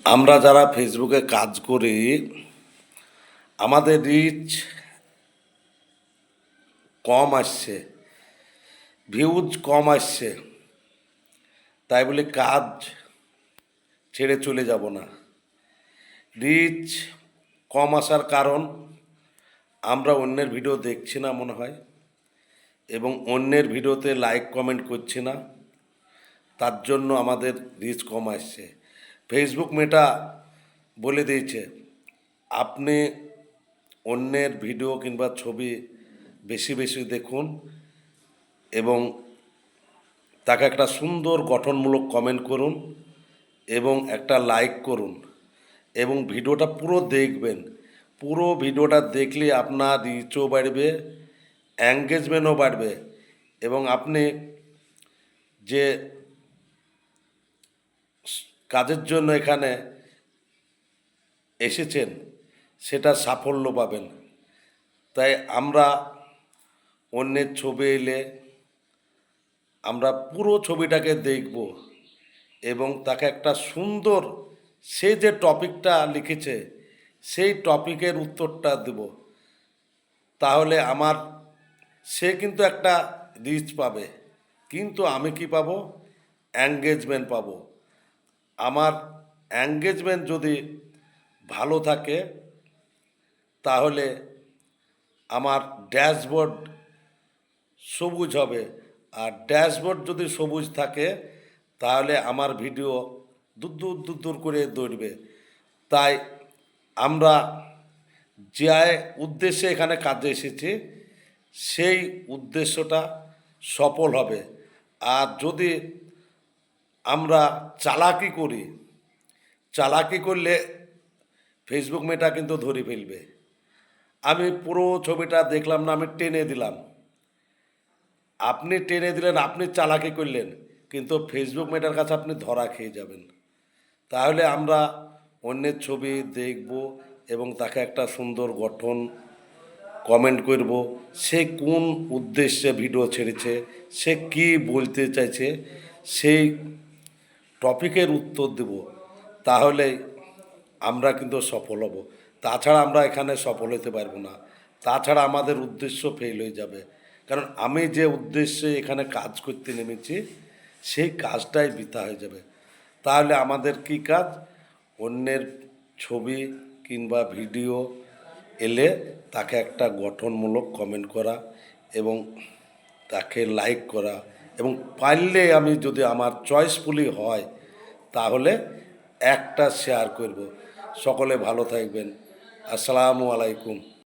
আমরা যারা ফেসবুকে কাজ করি আমাদের রিচ কম আসছে, ভিউজ কম আসছে, তাই বলে কাজ ছেড়ে চলে যাব না। রিচ কম আসার কারণ আমরা অন্যের ভিডিও দেখছি না মনে হয়, এবং অন্যের ভিডিওতে লাইক কমেন্ট করছি না, তার জন্য আমাদের রিচ কম আসছে। ফেসবুক মেটা বলে দিয়েছে আপনি অন্যের ভিডিও কিংবা ছবি বেশি বেশি দেখুন এবং তাকে একটা সুন্দর গঠনমূলক কমেন্ট করুন এবং একটা লাইক করুন এবং ভিডিওটা পুরো দেখবেন। পুরো ভিডিওটা দেখলে আপনার রিচও বাড়বে, এঙ্গেজমেন্টও বাড়বে এবং আপনি যে কাজের জন্য এখানে এসেছেন সেটা সাফল্য পাবেন। তাই আমরা অন্যের ছবি এলে আমরা পুরো ছবিটাকে দেখব এবং তাকে একটা সুন্দর, সে যে টপিকটা লিখেছে সেই টপিকের উত্তরটা দেব। তাহলে আমার, সে কিন্তু একটা রিচ পাবে, কিন্তু আমি কি পাবো? এঙ্গেজমেন্ট পাবো। আমার এঙ্গেজমেন্ট যদি ভালো থাকে তাহলে আমার ড্যাশবোর্ড সবুজ হবে, আর ড্যাশবোর্ড যদি সবুজ থাকে তাহলে আমার ভিডিও দূর দূর দূর দূর করে দৌড়বে। তাই আমরা যে উদ্দেশ্যে এখানে কাজে এসেছি সেই উদ্দেশ্যটা সফল হবে। আর যদি আমরা চালাকি করি, চালাকি করলে ফেসবুক মেটা কিন্তু ধরে ফেলবে। আমি পুরো ছবিটা দেখলাম না, আমি টেনে দিলাম, আপনি টেনে দিলেন, আপনি চালাকি করলেন, কিন্তু ফেসবুক মেটার কাছে আপনি ধরা খেয়ে যাবেন। তাহলে আমরা অন্যের ছবি দেখব এবং তাকে একটা সুন্দর গঠন কমেন্ট করব, সে কোন উদ্দেশ্যে ভিডিও ছেড়েছে, সে কি বলতে চাইছে, সেই টপিকের উত্তর দেব। তাহলে আমরা কিন্তু সফল হব, তাছাড়া আমরা এখানে সফল হতে পারবো না। তাছাড়া আমাদের উদ্দেশ্য ফেল হয়ে যাবে, কারণ আমি যে উদ্দেশ্যে এখানে কাজ করতে নেমেছি সেই কাজটাই বৃথা হয়ে যাবে। তাহলে আমাদের কি কাজ? অন্যের ছবি কিংবা ভিডিও এলে তাকে একটা গঠনমূলক কমেন্ট করা এবং তাকে লাইক করা, এবং পারলে আমি যদি আমার চয়েসফুলি হয় তাহলে একটা শেয়ার করব। সকলে ভালো থাকবেন। আসসালামু আলাইকুম।